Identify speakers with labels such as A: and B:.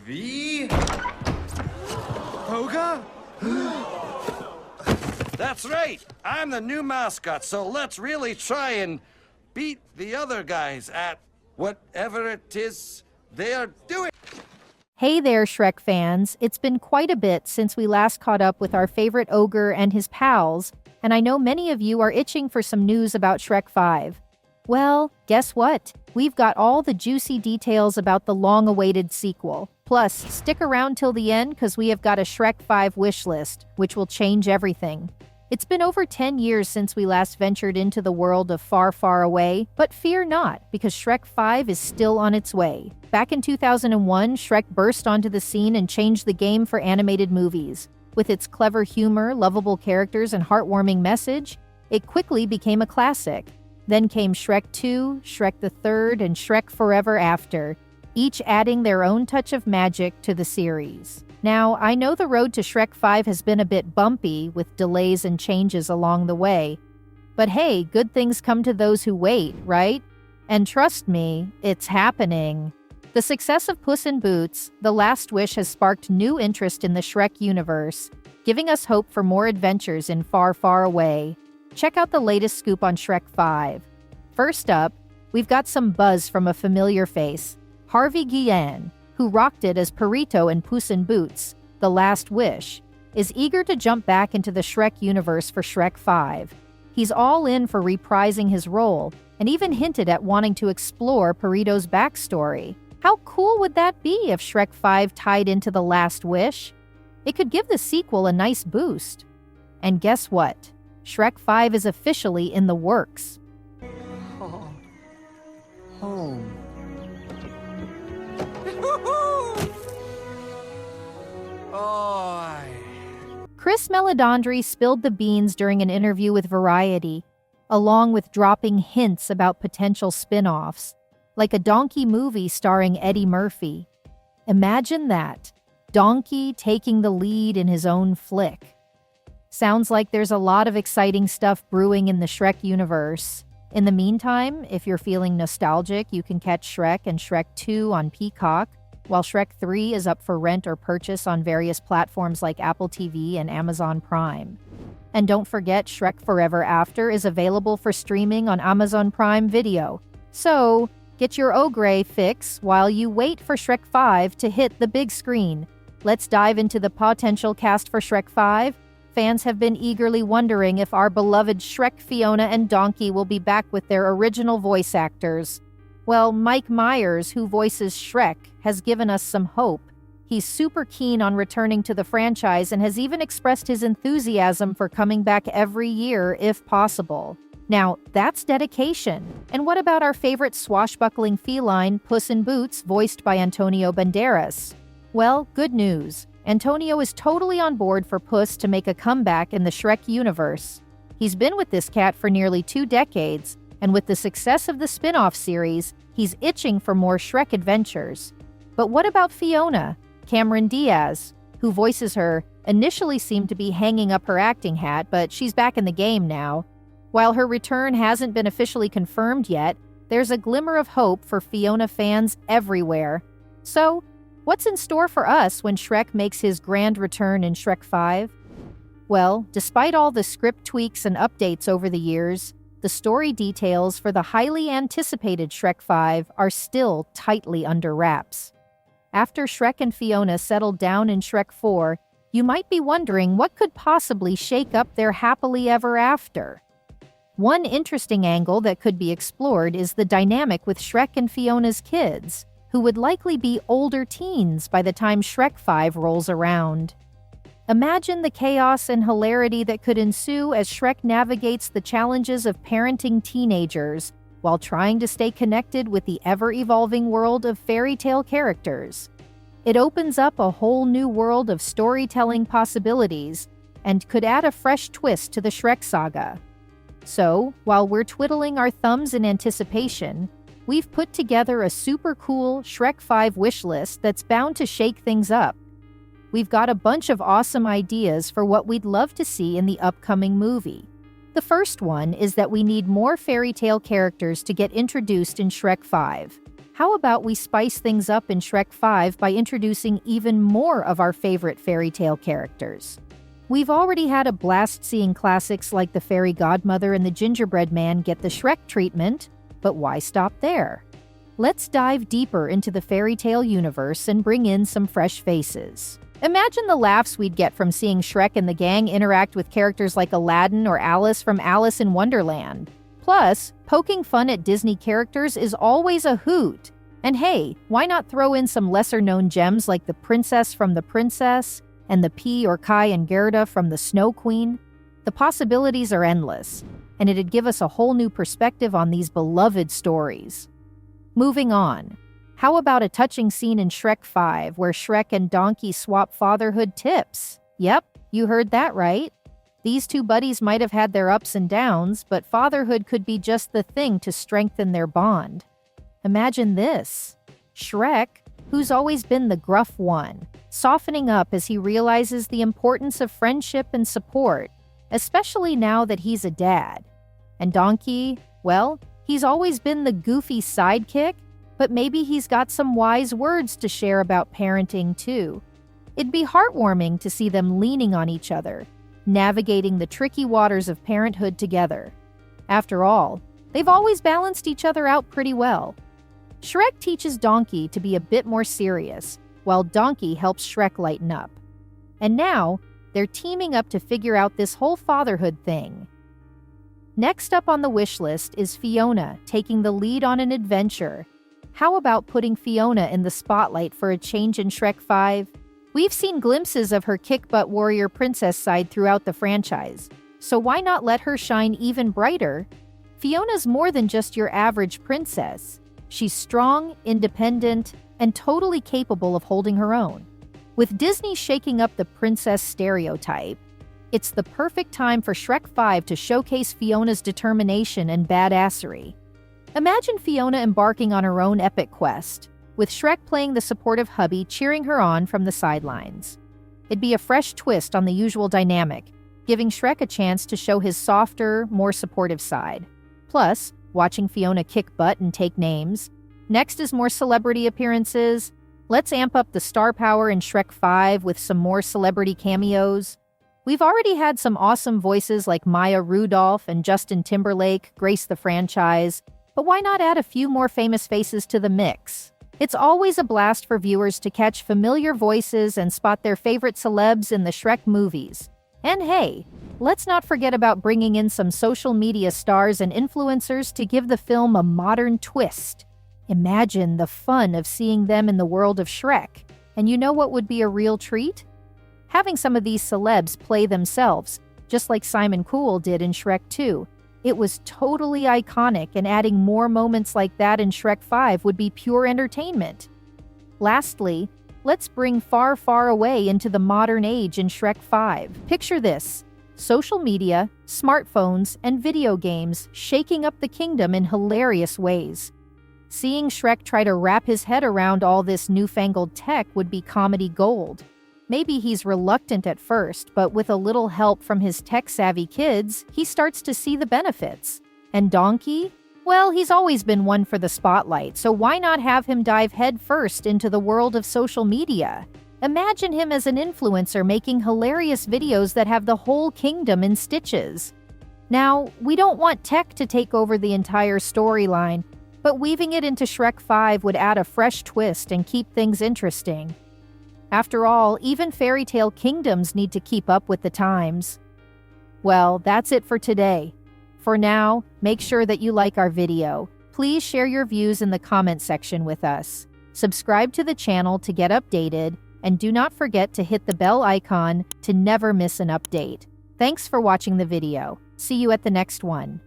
A: V? Ogre?
B: That's right. I'm the new mascot, so let's really try and beat the other guys at whatever it is they're doing.
C: Hey there, Shrek fans. It's been quite a bit since we last caught up with our favorite ogre and his pals, and I know many of you are itching for some news about Shrek 5. Well, guess what? We've got all the juicy details about the long-awaited sequel. Plus, stick around till the end because we have got a Shrek 5 wish list, which will change everything. It's been over 10 years since we last ventured into the world of Far, Far Away, but fear not, because Shrek 5 is still on its way. Back in 2001, Shrek burst onto the scene and changed the game for animated movies. With its clever humor, lovable characters, and heartwarming message, it quickly became a classic. Then came Shrek 2, Shrek the Third, and Shrek Forever After, each adding their own touch of magic to the series. Now, I know the road to Shrek 5 has been a bit bumpy, with delays and changes along the way. But hey, good things come to those who wait, right? And trust me, it's happening. The success of Puss in Boots: The Last Wish has sparked new interest in the Shrek universe, giving us hope for more adventures in Far, Far Away. Check out the latest scoop on Shrek 5. First up, we've got some buzz from a familiar face, Harvey Guillen, who rocked it as Perito in Puss in Boots: The Last Wish, is eager to jump back into the Shrek universe for Shrek 5. He's all in for reprising his role, and even hinted at wanting to explore Perito's backstory. How cool would that be if Shrek 5 tied into The Last Wish? It could give the sequel a nice boost. And guess what? Shrek 5 is officially in the works.
A: Home. Oh,
C: Chris Meledandri spilled the beans during an interview with Variety, along with dropping hints about potential spin-offs, like a Donkey movie starring Eddie Murphy. Imagine that, Donkey taking the lead in his own flick. Sounds like there's a lot of exciting stuff brewing in the Shrek universe. In the meantime, if you're feeling nostalgic, you can catch Shrek and Shrek 2 on Peacock, while Shrek 3 is up for rent or purchase on various platforms like Apple TV and Amazon Prime. And don't forget, Shrek Forever After is available for streaming on Amazon Prime Video. So, get your ogre fix while you wait for Shrek 5 to hit the big screen. Let's dive into the potential cast for Shrek 5. Fans have been eagerly wondering if our beloved Shrek, Fiona, and Donkey will be back with their original voice actors. Well, Mike Myers, who voices Shrek, has given us some hope. He's super keen on returning to the franchise and has even expressed his enthusiasm for coming back every year if possible. Now, that's dedication. And what about our favorite swashbuckling feline, Puss in Boots, voiced by Antonio Banderas? Well, good news. Antonio is totally on board for Puss to make a comeback in the Shrek universe. He's been with this cat for nearly 2 decades, and with the success of the spin-off series, he's itching for more Shrek adventures. But what about Fiona? Cameron Diaz, who voices her, initially seemed to be hanging up her acting hat, but she's back in the game now. While her return hasn't been officially confirmed yet, there's a glimmer of hope for Fiona fans everywhere. So, what's in store for us when Shrek makes his grand return in Shrek 5? Well, despite all the script tweaks and updates over the years, the story details for the highly anticipated Shrek 5 are still tightly under wraps. After Shrek and Fiona settled down in Shrek 4, you might be wondering what could possibly shake up their happily ever after. One interesting angle that could be explored is the dynamic with Shrek and Fiona's kids, who would likely be older teens by the time Shrek 5 rolls around. Imagine the chaos and hilarity that could ensue as Shrek navigates the challenges of parenting teenagers while trying to stay connected with the ever-evolving world of fairy tale characters. It opens up a whole new world of storytelling possibilities and could add a fresh twist to the Shrek saga. So, while we're twiddling our thumbs in anticipation, we've put together a super cool Shrek 5 wish list that's bound to shake things up. We've got a bunch of awesome ideas for what we'd love to see in the upcoming movie. The first one is that we need more fairy tale characters to get introduced in Shrek 5. How about we spice things up in Shrek 5 by introducing even more of our favorite fairy tale characters? We've already had a blast seeing classics like the fairy godmother and the gingerbread man get the Shrek treatment, but why stop there? Let's dive deeper into the fairy tale universe and bring in some fresh faces. Imagine the laughs we'd get from seeing Shrek and the gang interact with characters like Aladdin or Alice from Alice in Wonderland. Plus, poking fun at Disney characters is always a hoot. And hey, why not throw in some lesser-known gems like the princess from The Princess and the P or Kai and Gerda from The Snow Queen? The possibilities are endless, and it'd give us a whole new perspective on these beloved stories. Moving on. How about a touching scene in Shrek 5 where Shrek and Donkey swap fatherhood tips? Yep, you heard that right. These two buddies might have had their ups and downs, but fatherhood could be just the thing to strengthen their bond. Imagine this. Shrek, who's always been the gruff one, softening up as he realizes the importance of friendship and support, especially now that he's a dad. And Donkey, well, he's always been the goofy sidekick, but maybe he's got some wise words to share about parenting too. It'd be heartwarming to see them leaning on each other, navigating the tricky waters of parenthood together. After all, they've always balanced each other out pretty well. Shrek teaches Donkey to be a bit more serious, while Donkey helps Shrek lighten up. And now, they're teaming up to figure out this whole fatherhood thing. Next up on the wish list is Fiona taking the lead on an adventure. How about putting Fiona in the spotlight for a change in Shrek 5? We've seen glimpses of her kick-butt warrior princess side throughout the franchise, so why not let her shine even brighter? Fiona's more than just your average princess. She's strong, independent, and totally capable of holding her own. With Disney shaking up the princess stereotype, it's the perfect time for Shrek 5 to showcase Fiona's determination and badassery. Imagine Fiona embarking on her own epic quest, with Shrek playing the supportive hubby cheering her on from the sidelines. It'd be a fresh twist on the usual dynamic, giving Shrek a chance to show his softer, more supportive side. Plus, watching Fiona kick butt and take names. Next is more celebrity appearances. Let's amp up the star power in Shrek 5 with some more celebrity cameos. We've already had some awesome voices like Maya Rudolph and Justin Timberlake grace the franchise, but why not add a few more famous faces to the mix? It's always a blast for viewers to catch familiar voices and spot their favorite celebs in the Shrek movies. And hey, let's not forget about bringing in some social media stars and influencers to give the film a modern twist. Imagine the fun of seeing them in the world of Shrek. And you know what would be a real treat? Having some of these celebs play themselves, just like Simon Cowell did in Shrek 2. It was totally iconic, and adding more moments like that in Shrek 5 would be pure entertainment. Lastly, let's bring Far, Far Away into the modern age in Shrek 5. Picture this: social media, smartphones, and video games shaking up the kingdom in hilarious ways. Seeing Shrek try to wrap his head around all this newfangled tech would be comedy gold. Maybe he's reluctant at first, but with a little help from his tech-savvy kids, he starts to see the benefits. And Donkey? Well, he's always been one for the spotlight, so why not have him dive headfirst into the world of social media? Imagine him as an influencer making hilarious videos that have the whole kingdom in stitches. Now, we don't want tech to take over the entire storyline, but weaving it into Shrek 5 would add a fresh twist and keep things interesting. After all, even fairy tale kingdoms need to keep up with the times. Well, that's it for today. For now, make sure that you like our video. Please share your views in the comment section with us. Subscribe to the channel to get updated, and do not forget to hit the bell icon to never miss an update. Thanks for watching the video. See you at the next one.